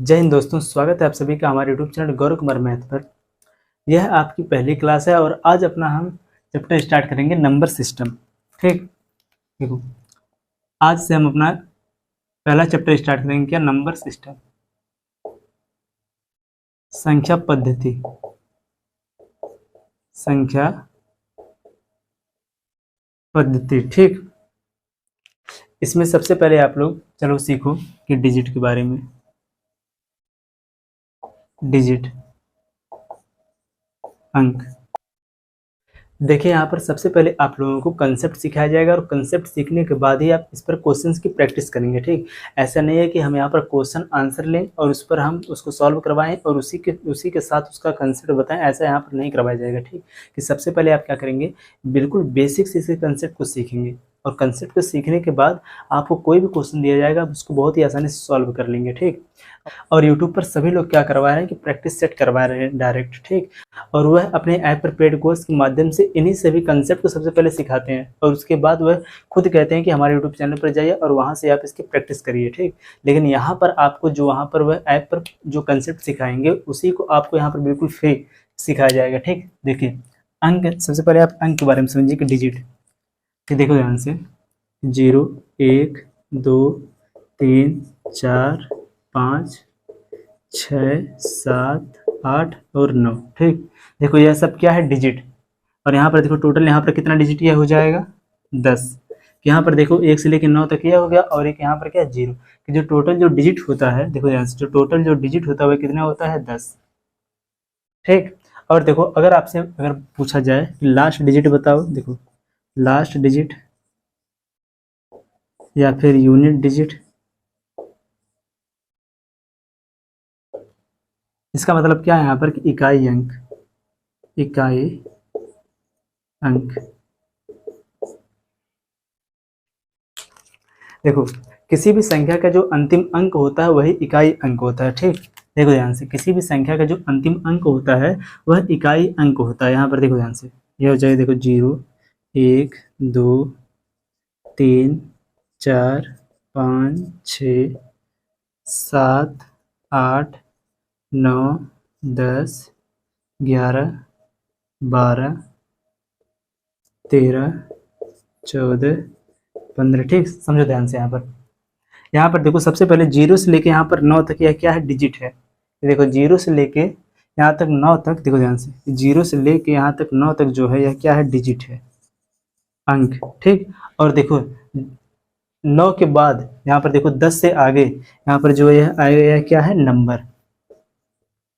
जय हिंद दोस्तों, स्वागत है आप सभी का हमारे YouTube channel Gaurav Kumar math पर। यह आपकी पहली क्लास है और आज अपना हम चैप्टर स्टार्ट करेंगे नंबर सिस्टम। ठीक, देखो आज से हम अपना पहला चैप्टर स्टार्ट करेंगे। क्या? नंबर सिस्टम, संख्या पद्धति, संख्या पद्धति। ठीक, इसमें सबसे पहले आप लोग चलो सीखो कि डिजिट के बारे में। डिजिट, अंक। देखिए यहाँ पर सबसे पहले आप लोगों को कंसेप्ट सिखाया जाएगा और कंसेप्ट सीखने के बाद ही आप इस पर क्वेश्चंस की प्रैक्टिस करेंगे। ठीक, ऐसा नहीं है कि हम यहाँ पर क्वेश्चन आंसर लें और उस पर हम उसको सॉल्व करवाएं और उसी के साथ उसका कंसेप्ट बताएं, ऐसा यहाँ पर नहीं करवाया जाएगा। ठीक, कि सबसे पहले आप क्या करेंगे, बिल्कुल बेसिक से इसी कंसेप्ट को सीखेंगे और कंसेप्ट को सीखने के बाद आपको कोई भी क्वेश्चन दिया जाएगा आप उसको बहुत ही आसानी से सॉल्व कर लेंगे। ठीक, और यूट्यूब पर सभी लोग क्या करवा रहे हैं कि प्रैक्टिस सेट करवा रहे हैं डायरेक्ट। ठीक, और वह अपने ऐप पर पेड कोर्स के माध्यम से इन्हीं सभी कंसेप्ट को सबसे पहले सिखाते हैं और उसके बाद वह खुद कहते हैं कि हमारे यूट्यूब चैनल पर जाइए और वहाँ से आप इसकी प्रैक्टिस करिए। ठीक, लेकिन यहाँ पर आपको जो वहाँ पर वह ऐप पर जो कंसेप्ट सिखाएंगे उसी को आपको यहाँ पर बिल्कुल फ्री सिखाया जाएगा। ठीक, देखिए अंक, सबसे पहले आप अंक के बारे में समझिए कि डिजिट। देखो ध्यान से, 0, 1, 2, 3, 4, 5, 6, 7, 8 और 9। ठीक, देखो यह सब क्या है? डिजिट। और यहाँ पर देखो टोटल यहाँ पर कितना डिजिट यह हो जाएगा? 10। यहाँ पर देखो 1 से लेकर 9 तक यह हो गया और एक यहाँ पर क्या? 0। कि जो टोटल जो डिजिट होता है, देखो यहाँ से जो टोटल जो डिजिट होता है वह कितना होता है? 10। ठीक, और देखो अगर आपसे अगर पूछा जाए कि लास्ट डिजिट बताओ, देखो लास्ट डिजिट या फिर यूनिट डिजिट, इसका मतलब क्या है यहाँ पर कि इकाई अंक, इकाई अंक। देखो किसी भी संख्या का जो अंतिम अंक होता है वही इकाई अंक होता है। ठीक, देखो ध्यान से, किसी भी संख्या का जो अंतिम अंक होता है वह इकाई अंक होता है। यहाँ पर देखो ध्यान से, यह हो जाएगा, देखो 0, 1, 2, 3, 4, 5, 6, 7, 8, 9, 10, 11, 12, 13, 14, 15। ठीक, समझो ध्यान से। यहाँ पर देखो सबसे पहले 0 से लेके यहाँ पर 9 तक यह क्या है? डिजिट है। देखो 0 से लेके यहाँ तक 9 तक, देखो ध्यान से, 0 से लेके यहाँ तक 9 तक जो है यह क्या है? डिजिट है, अंक। ठीक, और देखो 9 के बाद यहाँ पर देखो 10 से आगे यहाँ पर जो यह आएगा यह क्या है? नंबर,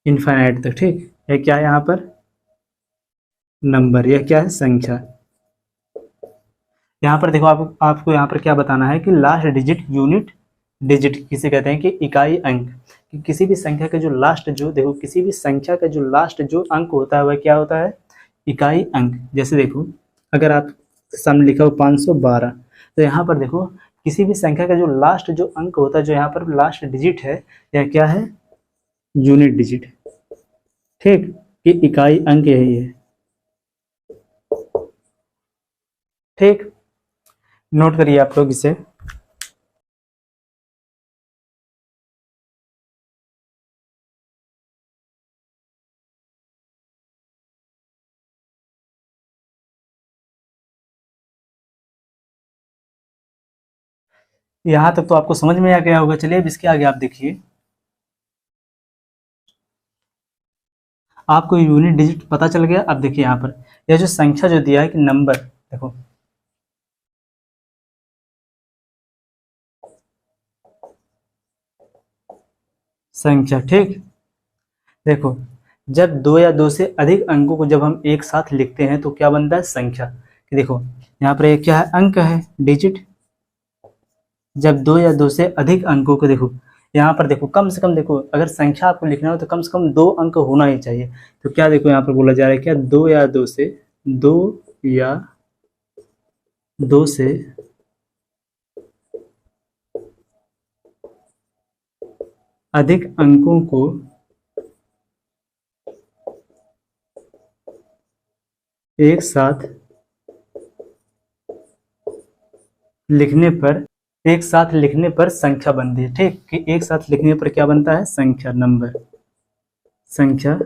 इनफाइनाइट तक। ठीक, यह क्या है? यहाँ पर नंबर, यह क्या है? संख्या। यहाँ पर देखो आपको यहाँ पर क्या बताना है कि लास्ट डिजिट, यूनिट डिजिट किसे कहते हैं? कि इकाई अंक। कि किसी भी संख्या का जो लास्ट, जो देखो किसी भी संख्या का जो लास्ट जो अंक होता है वह क्या होता है? इकाई अंक। जैसे देखो अगर आप सामने लिखा हो 512, तो यहाँ पर देखो किसी भी संख्या का जो लास्ट जो अंक होता है, जो यहाँ पर लास्ट डिजिट है, यह क्या है? Unit digit. ठीक, कि इकाई अंक यही है। ठीक, नोट करिए आप लोग इसे। यहाँ तक तो आपको समझ में आ गया होगा। चलिए अब इसके आगे आप देखिए, आपको यूनिट डिजिट पता चल गया। अब देखिए यहाँ पर यह जो संख्या जो दिया है कि नंबर, देखो संख्या। ठीक, देखो जब 2 या 2 से अधिक अंकों को जब हम एक साथ लिखते हैं तो क्या बनता है? संख्या। कि देखो यहाँ पर एक क्या है? अंक है, डिजिट। जब 2 या 2 से अधिक अंकों को, देखो यहाँ पर देखो कम से कम, देखो अगर संख्या आपको लिखना हो तो कम से कम 2 अंक होना ही चाहिए। तो क्या देखो यहाँ पर बोला जा रहा है, क्या 2 या 2 से, 2 या 2 से अधिक अंकों को एक साथ लिखने पर एक साथ लिखने पर संख्या बनती है, ठीक, कि एक साथ लिखने पर क्या बनता है, संख्या, नंबर, संख्या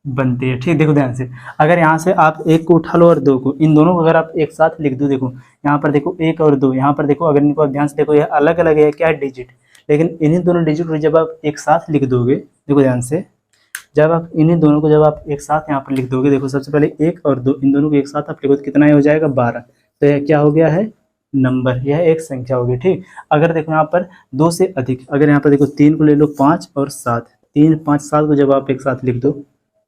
बनती है, ठीक। देखो ध्यान से, अगर यहाँ से आप एक को उठा लो और दो को, इन दोनों को अगर आप एक साथ लिख दो, देखो यहाँ पर देखो एक और दो, यहाँ पर देखो, अगर इनको आप ध्यान से देखो, ये अलग अलग है, क्या है, डिजिट, लेकिन इन्हीं दोनों डिजिट को जब आप एक साथ लिख दोगे, देखो ध्यान से, जब आप इन्हीं दोनों को जब आप एक साथ यहाँ पर लिख दोगे, देखो सबसे पहले एक और दो, इन दोनों को एक साथ आप लिखो तो कितना हो जाएगा, 12। तो यह क्या हो गया है, नंबर, यह एक संख्या होगी, ठीक। अगर देखो यहाँ पर दो से अधिक, अगर यहाँ पर देखो 3 को ले लो, 5 और 7, 3, 5, 7 को जब आप एक साथ लिख दो,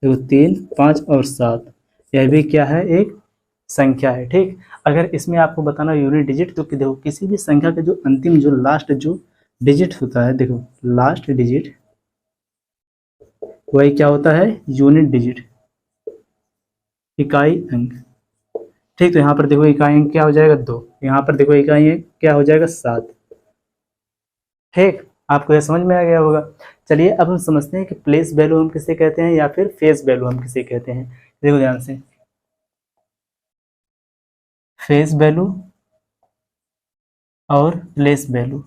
देखो 3, 5 और 7, यह भी क्या है, एक संख्या है, ठीक। अगर इसमें आपको बताना यूनिट डिजिट, तो देखो किसी भी संख्या का जो अंतिम, जो लास्ट जो डिजिट होता है, देखो लास्ट डिजिट वही क्या होता है, यूनिट डिजिट, इकाई अंक, ठीक। तो यहाँ पर देखो इकाई अंक क्या हो जाएगा, 2, यहाँ पर देखो इकाई अंक क्या हो जाएगा, 7, ठीक। आपको यह समझ में आ गया होगा। चलिए अब हम समझते हैं कि प्लेस वैल्यू हम किसे कहते हैं या फिर फेस वैल्यू हम किसे कहते हैं। देखो ध्यान से, फेस वैल्यू और प्लेस वैल्यू,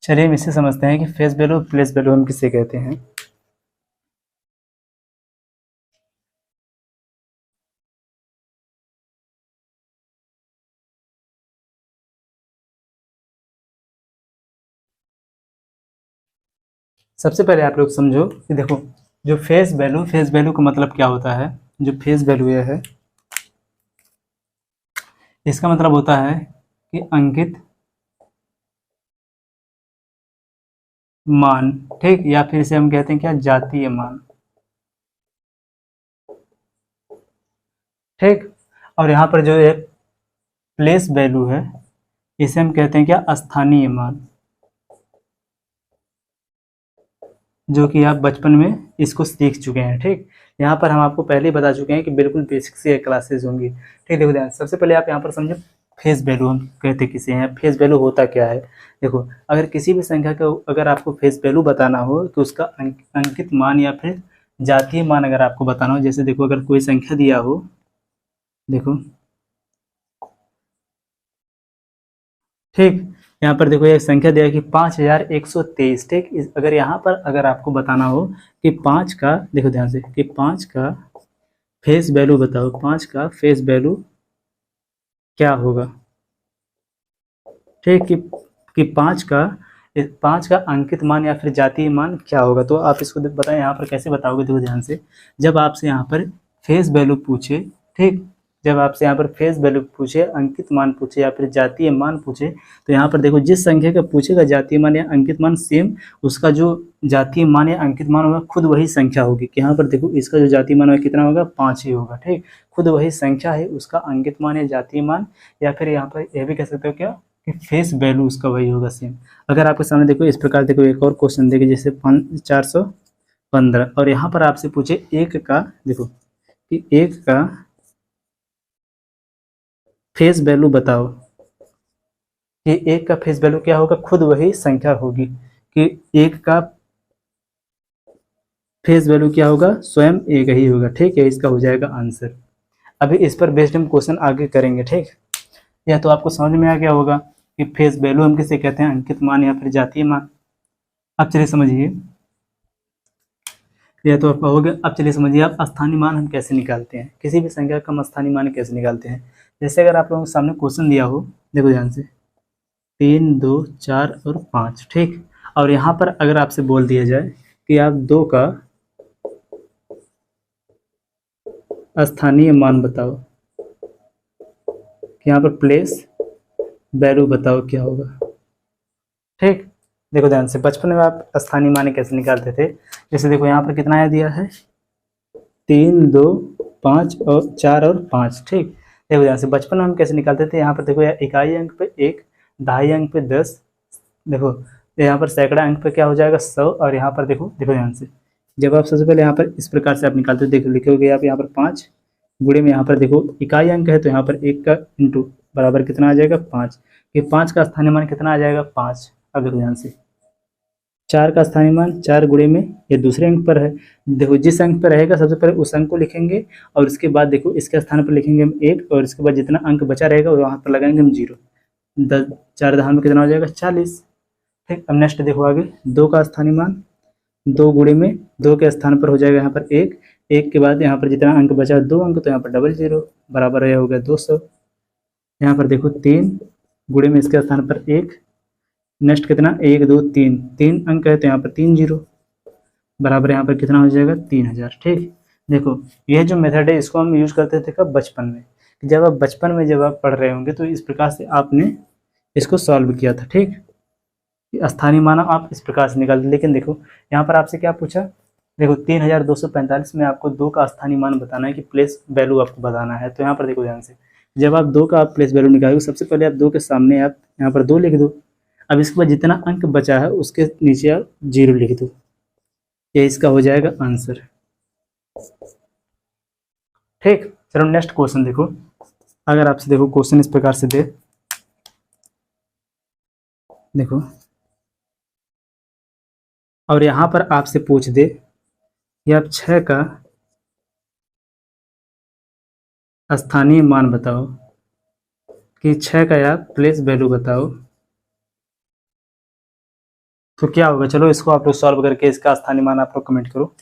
चलिए हम इसे समझते हैं कि फेस वैल्यू और प्लेस वैल्यू हम किसे कहते हैं। सबसे पहले आप लोग समझो कि देखो, जो फेस वैल्यू का मतलब क्या होता है, जो फेस वैल्यू है, इसका मतलब होता है कि अंकित मान, ठीक, या फिर इसे हम कहते हैं क्या, जातीय मान, ठीक। और यहाँ पर जो एक प्लेस वैल्यू है, इसे हम कहते हैं क्या, स्थानीय मान, जो कि आप बचपन में इसको सीख चुके हैं, ठीक। यहाँ पर हम आपको पहले ही बता चुके हैं कि बिल्कुल बेसिक से क्लासेस होंगी, ठीक। देखो ध्यान, सबसे पहले आप यहाँ पर समझो फेस वैल्यू हम कहते किसे हैं, फेस वैल्यू होता क्या है। देखो, अगर किसी भी संख्या का अगर आपको फेस वैल्यू बताना हो, तो उसका अंकित मान या फिर जातीय मान अगर आपको बताना हो, जैसे देखो अगर कोई संख्या दिया हो, देखो, ठीक, यहाँ पर देखो एक संख्या दिया है कि 5123, ठीक। अगर यहाँ पर अगर आपको बताना हो कि 5 का, देखो ध्यान से, कि 5 का फेस वैल्यू बताओ, 5 का फेस वैल्यू क्या होगा, ठीक, कि 5 का अंकित मान या फिर जातीय मान क्या होगा। तो आप इसको बताएं, यहाँ पर कैसे बताओगे, देखो ध्यान से, जब आपसे यहाँ पर फेस वैल्यू पूछे, ठीक, जब आपसे यहाँ पर फेस वैल्यू पूछे, अंकित मान पूछे या फिर जातीय मान पूछे, तो यहाँ पर देखो जिस संख्या का पूछेगा जातीय मान या अंकित मान, सेम उसका जो जातीय मान या अंकित मान होगा खुद वही संख्या होगी। कि यहाँ पर देखो इसका जो जातीय मान होगा कितना होगा, 5 ही होगा, ठीक। खुद वही संख्या है, उसका अंकित मान या जातीय मान, या फिर यहाँ पर यह भी कह सकते हो क्या, कि फेस वैल्यू उसका वही होगा, सेम। अगर आपके सामने देखो इस प्रकार, देखो एक और क्वेश्चन देखिए, जैसे 415, और यहाँ पर आपसे पूछे एक का, देखो कि एक का फेस वैल्यू बताओ, कि एक का फेस वैल्यू क्या होगा, खुद वही संख्या होगी, कि एक का फेस वैल्यू क्या होगा, स्वयं एक ही होगा, ठीक है। इसका हो जाएगा आंसर। अभी इस पर बेस्ड हम क्वेश्चन आगे करेंगे, ठीक। यह तो आपको समझ में आ गया होगा कि फेस वैल्यू हम किसे कहते हैं, अंकित मान या फिर जातीय मान। अब चलिए समझिए, यह तो आपका हो गया। अब चलिए समझिए आप स्थानीय मान हम कैसे निकालते हैं, किसी भी संख्या का हम स्थानीय मान कैसे निकालते हैं। जैसे अगर आप लोगों के सामने क्वेश्चन दिया हो, देखो ध्यान से, 3, 2, 4 और 5, ठीक। और यहाँ पर अगर आपसे बोल दिया जाए कि आप 2 का स्थानीय मान बताओ, यहाँ पर प्लेस वैल्यू बताओ क्या होगा, ठीक। देखो ध्यान से, बचपन में आप स्थानीय मान कैसे निकालते थे। जैसे देखो यहाँ पर कितना दिया है, 3, 2, 5 और 4 और 5, ठीक। देखो ध्यान से, बचपन में हम कैसे निकालते थे, यहाँ पर देखो इकाई अंक पे 1, दहाई अंक पे 10, देखो यहाँ पर सैकड़ा अंक पे क्या हो जाएगा, 100, और यहाँ पर देखो ध्यान से, जब आप सबसे पहले यहाँ पर इस प्रकार से आप निकालते हो, देखो लिखोगे आप यहाँ पर 5 गुणे में, यहाँ पर देखो इकाई अंक है तो यहाँ पर 1 का इंटू बराबर कितना आ जाएगा, 5। ये 5 का स्थानीय मान कितना आ जाएगा, 5। अब देखो ध्यान से, 4 का स्थानीय मान 4 गुणे में ये दूसरे अंक पर है। देखो जिस अंक पर रहेगा सबसे पहले उस अंक को लिखेंगे और उसके बाद देखो इसके स्थान पर लिखेंगे हम 1 और इसके बाद जितना अंक बचा रहेगा वहाँ पर लगाएंगे हम 0। 10 4 दहाई में कितना हो जाएगा 40। ठीक, अब नेक्स्ट देखो आगे 2 का स्थानीय मान 2 गुणे में 2 के स्थान पर हो जाएगा यहाँ पर 1। 1 के बाद यहाँ पर जितना अंक बचा 2 अंक तो यहाँ पर डबल 0 बराबर यह हो गया 200। यहाँ पर देखो 3 गुणे में इसके स्थान पर 1। नेक्स्ट कितना 1 2 3 3 अंक है तो यहाँ पर 3 0 बराबर यहाँ पर कितना हो जाएगा 3000। ठीक, देखो यह जो मेथड है इसको हम यूज करते थे कब बचपन में। जब आप बचपन में जब आप पढ़ रहे होंगे तो इस प्रकार से आपने इसको सॉल्व किया था। ठीक, स्थानीय मान आप इस प्रकार से निकालते। लेकिन देखो यहाँ पर आपसे क्या पूछा, देखो 3245 में आपको 2 का स्थानीय मान बताना है कि प्लेस वैल्यू आपको बताना है। तो यहाँ पर देखो ध्यान से, जब आप 2 का प्लेस वैल्यू निकालोगे सबसे पहले आप 2 के सामने आप यहाँ पर 2 लिख दो। अब इसके बाद जितना अंक बचा है उसके नीचे आप 0 लिख दो, ये इसका हो जाएगा आंसर। ठीक, चलो नेक्स्ट क्वेश्चन देखो। अगर आपसे देखो क्वेश्चन इस प्रकार से दे, देखो और यहाँ पर आपसे पूछ दे कि आप 6 का स्थानीय मान बताओ, कि 6 का आप प्लेस वैल्यू बताओ, तो क्या होगा। चलो इसको आप लोग सॉल्व करके इसका स्थानीय मान आप लोग कमेंट करो।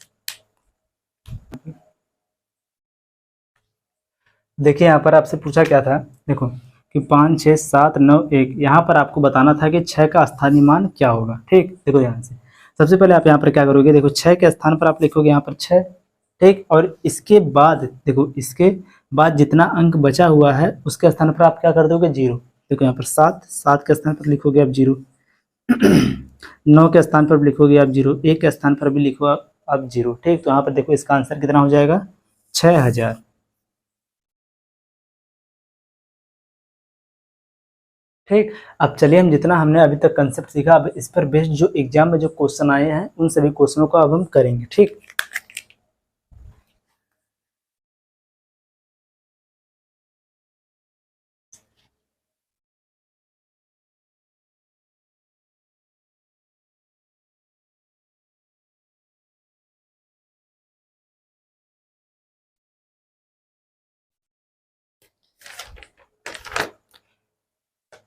देखिए यहाँ पर आपसे पूछा क्या था, देखो कि 5 6 7 9 1, यहाँ पर आपको बताना था कि 6 का स्थानीय मान क्या होगा। ठीक, देखो ध्यान से, सबसे पहले आप यहाँ पर क्या करोगे, देखो 6 के स्थान पर आप लिखोगे यहाँ पर 6। ठीक, और इसके बाद देखो इसके बाद जितना अंक बचा हुआ है उसके स्थान पर आप क्या कर दोगे 0। देखो यहाँ पर 7 7 के स्थान पर लिखोगे आप 0। 9 के स्थान पर लिखोगे आप 0। 1 के स्थान पर भी लिखो आप 0। ठीक, तो यहाँ पर देखो इसका आंसर कितना हो जाएगा 6000। ठीक, अब चलिए हम जितना हमने अभी तक कंसेप्ट सीखा अब इस पर बेस्ड जो एग्जाम में जो क्वेश्चन आए हैं उन सभी क्वेश्चनों को अब हम करेंगे। ठीक,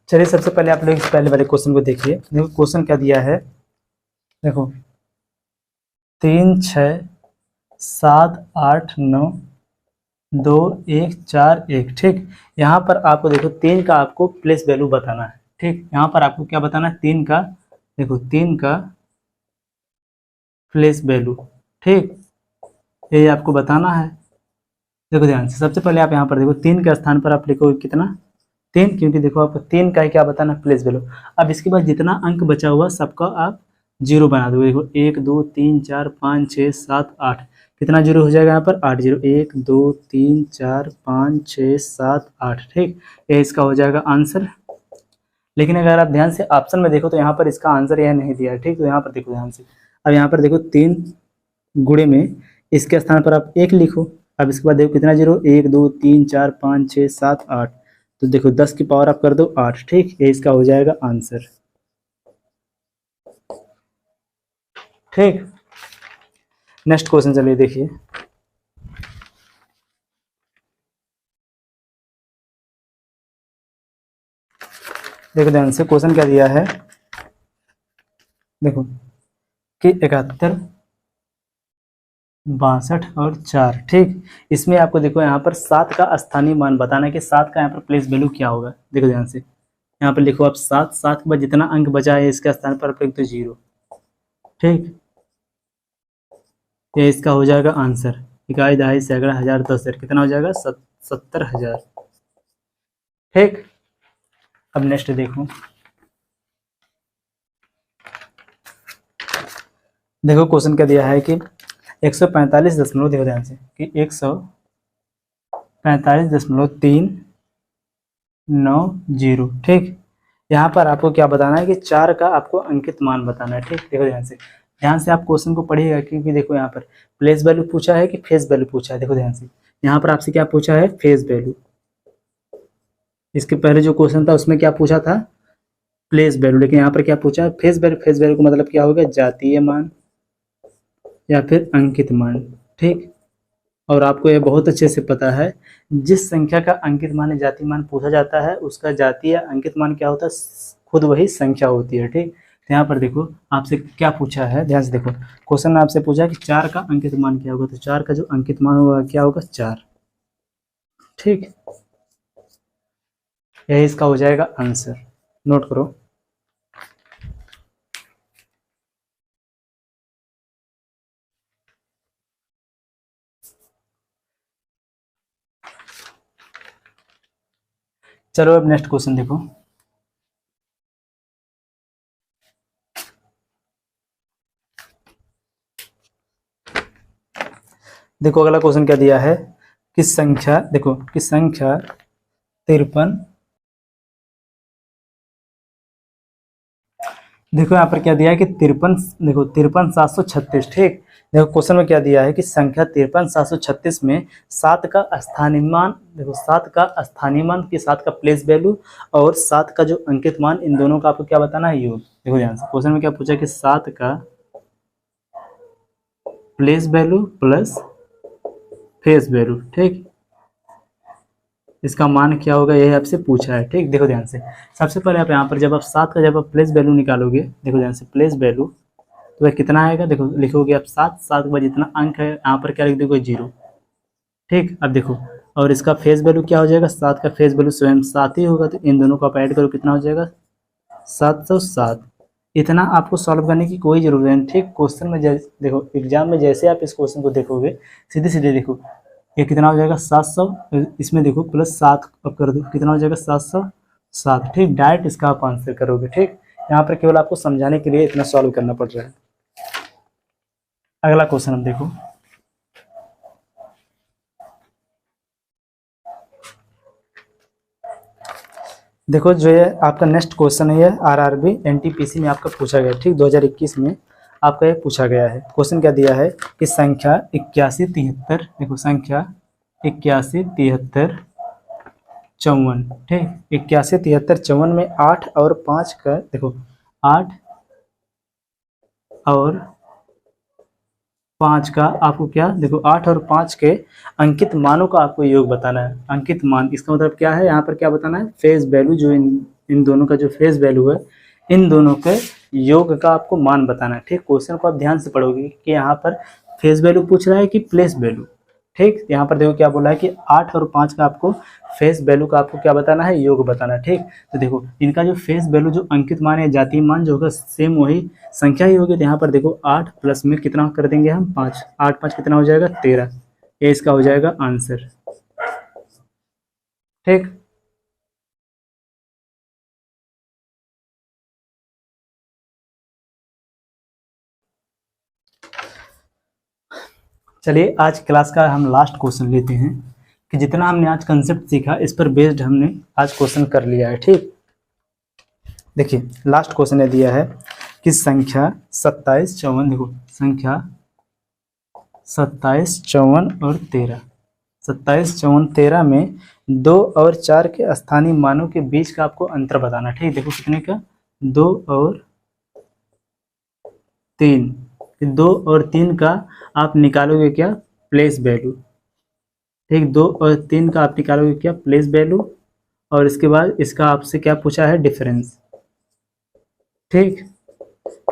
चलिए सबसे पहले आप लोग इस पहले वाले क्वेश्चन को देखिए। देखो क्वेश्चन क्या दिया है, देखो 3 6 7 8 9 2 1 4 1। ठीक, यहाँ पर आपको देखो 3 का आपको प्लेस वैल्यू बताना है। ठीक, यहाँ पर आपको क्या बताना है 3 का, देखो 3 का प्लेस वैल्यू। ठीक, ये आपको बताना है। देखो ध्यान से, सबसे पहले आप यहाँ पर देखो 3 के स्थान पर आप लिखोगे कितना 3, क्योंकि देखो आपको 3 का ही क्या बताना प्लेस वैल्यू। अब इसके बाद जितना अंक बचा हुआ सबका आप 0 बना दोगे। देखो 1 2 3 4 5 6 7 8, कितना 0 हो जाएगा यहाँ पर 8 0। 1 2 3 4 5 6 7 8। ठीक, ये इसका हो जाएगा आंसर। लेकिन अगर आप ध्यान से ऑप्शन में देखो तो यहाँ पर इसका आंसर यह नहीं दिया है। ठीक, तो यहाँ पर देखो ध्यान से, अब यहाँ पर देखो 3 गुणे में इसके स्थान पर आप 1 लिखो। अब इसके बाद देखो कितना 0 1 2 3 4 5 6 7 8, तो देखो 10 की पावर आप कर दो 8। ठीक, ये इसका हो जाएगा आंसर। ठीक, नेक्स्ट क्वेश्चन चलिए देखिए। देखो ध्यान से क्वेश्चन क्या दिया है, देखो कि 71 62 और 4। ठीक, इसमें आपको देखो यहाँ पर 7 का स्थानीय मान बताना है कि 7 का यहाँ पर प्लेस वैल्यू क्या होगा। देखो ध्यान से, यहाँ पर लिखो आप 7 7 के बाद जितना अंक बचा है इसके स्थान पर आप लिख दो 0। ठीक, ये इसका हो जाएगा आंसर। इकाई दहाई सैकड़ा हजार 10,000, कितना हो जाएगा 70,000। ठीक, अब नेक्स्ट देखो, देखो क्वेश्चन क्या दिया है कि 145 दशमलव, देखो ध्यान से कि 145.390। ठीक, यहाँ पर आपको क्या बताना है कि 4 का आपको अंकित मान बताना है। ठीक, देखो ध्यान से आप क्वेश्चन को पढ़िएगा, क्योंकि देखो यहाँ पर प्लेस वैल्यू पूछा है कि फेस वैल्यू पूछा है। देखो ध्यान से, यहाँ पर आपसे क्या पूछा है फेस वैल्यू। इसके पहले जो क्वेश्चन था उसमें क्या पूछा था प्लेस वैल्यू, लेकिन यहाँ पर क्या पूछा है फेस वैल्यू। फेस वैल्यू का मतलब क्या होगा, जातीय मान या फिर अंकित मान। ठीक, और आपको ये बहुत अच्छे से पता है, जिस संख्या का अंकित मान या जातीय मान पूछा जाता है उसका जातीय या अंकित मान क्या होता है, खुद वही संख्या होती है। ठीक, तो यहाँ पर देखो आपसे क्या पूछा है, ध्यान से देखो। क्वेश्चन में आपसे पूछा कि 4 का अंकित मान क्या होगा, तो 4 का जो अंकित मान होगा क्या होगा, 4। ठीक, यही इसका हो जाएगा आंसर, नोट करो। चलो अब नेक्स्ट क्वेश्चन देखो। देखो अगला क्वेश्चन क्या दिया है कि संख्या, देखो कि संख्या 53, देखो यहाँ पर क्या दिया है कि 53, देखो 53,736। ठीक, देखो क्वेश्चन में क्या दिया है कि संख्या 53,736 में 7 का स्थानीय मान, देखो 7 का स्थानीय मान कि 7 का प्लेस वैल्यू और 7 का जो अंकित मान, इन दोनों का आपको क्या बताना है, योग। देखो ध्यान से क्वेश्चन में क्या पूछा कि 7 का place value plus face value. ठीक, इसका मान क्या होगा, यही आपसे पूछा है। ठीक, देखो ध्यान से, सबसे पहले आप यहाँ पर जब आप 7 का जब आप प्लेस वैल्यू निकालोगे, देखो ध्यान से प्लेस वैल्यू, तो वह कितना आएगा, देखो लिखोगे आप 7, 7 के बाद जितना अंक है यहाँ पर क्या लिख दोगे, 0। ठीक, अब देखो, और इसका फेस वैल्यू क्या हो जाएगा, 7 का फेस वैल्यू स्वयं 7 ही होगा, तो इन दोनों को आप ऐड करो कितना हो जाएगा, 707। इतना आपको सॉल्व करने की कोई जरूरत नहीं। ठीक, क्वेश्चन में देखो एग्जाम में जैसे आप इस क्वेश्चन को देखोगे, सीधे सीधे देखो ये कितना हो जाएगा, 700, इसमें देखो प्लस 7 अब कर दो, कितना हो जाएगा, 707। ठीक, डायरेक्ट इसका आप आंसर करोगे। ठीक, यहाँ पर केवल आपको समझाने के लिए इतना सॉल्व करना पड़ रहा है। अगला क्वेश्चन हम देखो। देखो जो ये आपका नेक्स्ट क्वेश्चन है, ये आरआरबी एनटीपीसी में आपका पूछा गया। ठीक, 2021 में आपका ये पूछा गया है। क्वेश्चन क्या दिया है कि संख्या 8173, देखो संख्या 817354। ठीक, 817354 में 8 और 5 का, देखो 8 और 5 का आपको क्या, देखो 8 और 5 के अंकित मानों का आपको योग बताना है। अंकित मान इसका मतलब क्या है, यहाँ पर क्या बताना है, फेस वैल्यू, जो इन दोनों का जो फेस वैल्यू है, इन दोनों के योग का आपको मान बताना है। ठीक, क्वेश्चन को आप ध्यान से पढ़ोगे कि यहाँ पर फेस वैल्यू पूछ रहा है कि प्लेस वैल्यू। ठीक, यहाँ पर देखो क्या बोला है कि 8 और 5 का आपको फेस वैल्यू का आपको क्या बताना है, योग बताना है। ठीक, तो देखो इनका जो फेस वैल्यू जो अंकित मान है, जातीय मान जो होगा सेम वही संख्या ही होगी। तो यहाँ पर देखो 8 प्लस में कितना कर देंगे हम, 5, 8 5 कितना हो जाएगा, 13। ये इसका हो जाएगा आंसर। ठीक, चलिए आज क्लास का हम लास्ट क्वेश्चन लेते हैं कि जितना हमने आज कंसेप्ट सीखा इस पर बेस्ड हमने आज क्वेश्चन कर लिया है। ठीक, देखिए लास्ट क्वेश्चन ने दिया है कि संख्या 27 54, देखो संख्या 27 54 और 13, 27 54 13 में 2 और 4 के स्थानीय मानों के बीच का आपको अंतर बताना। ठीक, देखो कितने का, 2 और 3, 2 और 3 का आप निकालोगे क्या, प्लेस वैल्यू। ठीक, 2 और 3 का आप निकालोगे क्या, प्लेस वैल्यू, और इसके बाद इसका आपसे क्या पूछा है, डिफरेंस। ठीक,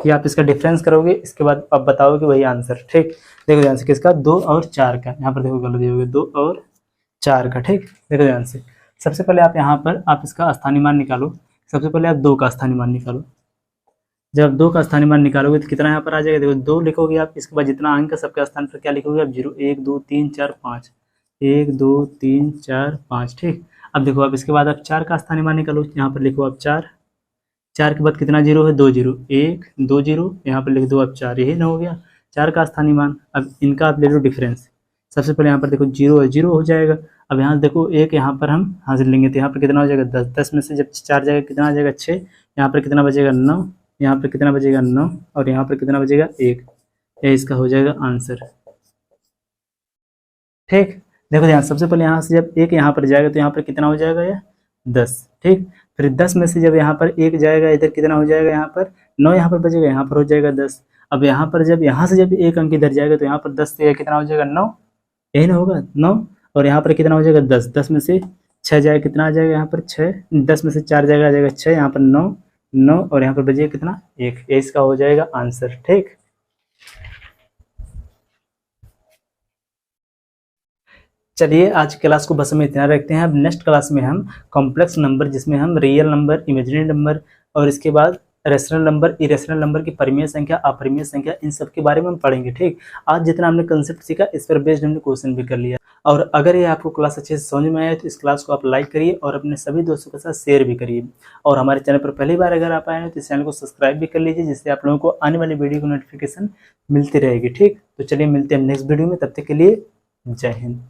कि आप इसका डिफरेंस करोगे, इसके बाद आप बताओगे वही आंसर। ठीक, देखो ध्यान से किसका, 2 और 4 का, यहाँ पर देखो गलती हो गई, 2 और 4 का। ठीक, देखो ध्यान से, सबसे पहले आप यहाँ पर आप इसका स्थानीय मान निकालो। सबसे पहले आप 2 का स्थानीय मान निकालो। जब आप 2 का स्थानीय मान निकालोगे तो कितना यहाँ पर आ जाएगा, देखो 2 लिखोगे आप, इसके बाद जितना अंक है सबके स्थान पर क्या लिखोगे आप, 0, 1 2 3 4 5, 1 2 3 4 5। ठीक, अब देखो अब इसके बाद आप 4 का स्थानीय मान निकालो, यहाँ पर लिखो आप 4, 4 के बाद कितना जीरो है, 2 जीरो, 1 2 जीरो, यहाँ पर लिख दो आप 4, यही ना हो गया 4 का स्थानीय मान। अब इनका आप ले लो डिफरेंस। सबसे पहले यहाँ पर देखो 0 है, 0 हो जाएगा। अब यहाँ देखो एक यहाँ पर हम हाजिर लेंगे तो यहाँ पर कितना हो जाएगा, 10, 10 में से जब 4 जाएगा कितना आ जाएगा, 6, यहाँ पर कितना बचेगा, 9, यहाँ पर कितना बचेगा, 9, और यहाँ पर कितना बचेगा, 1। ये इसका हो जाएगा आंसर। ठीक, देखो ध्यान, सबसे पहले यहाँ से जब 1 यहाँ पर जाएगा तो यहाँ पर कितना हो जाएगा, यह 10। ठीक, फिर 10 में से जब यहाँ पर 1 जाएगा इधर कितना हो जाएगा, यहाँ पर 9 यहाँ पर बचेगा, यहाँ पर हो जाएगा 10। अब यहाँ पर जब यहाँ से जब 1 अंक इधर जाएगा तो यहाँ पर 10 से कितना हो जाएगा 9, यही ना होगा 9। और यहाँ पर कितना हो जाएगा 10, 10 में से 6 जाएगा कितना आ जाएगा यहाँ पर 6, 10 में से 4 जाएगा आ जाएगा 6, यहाँ पर 9, 9 और यहाँ पर बचेगा कितना 1, ये इसका हो जाएगा आंसर। ठीक, चलिए आज क्लास को बस में इतना रखते हैं। अब नेक्स्ट क्लास में हम कॉम्प्लेक्स नंबर, जिसमें हम रियल नंबर, इमेजिनरी नंबर और इसके बाद रेशनल नंबर, इरेशनल नंबर की परिमेय संख्या, अपरिमेय संख्या, इन सब के बारे में हम पढ़ेंगे। ठीक, आज जितना हमने कंसेप्ट सीखा इस पर बेस्ड हमने क्वेश्चन भी कर लिया। और अगर ये आपको क्लास अच्छे से समझ में आए तो इस क्लास को आप लाइक करिए और अपने सभी दोस्तों के साथ शेयर भी करिए। और हमारे चैनल पर पहली बार अगर आप आए हैं तो इस चैनल को सब्सक्राइब भी कर लीजिए, जिससे आप लोगों को आने वाली वीडियो की नोटिफिकेशन मिलती रहेगी। ठीक, तो चलिए मिलते हैं नेक्स्ट वीडियो में, तब तक के लिए जय हिंद।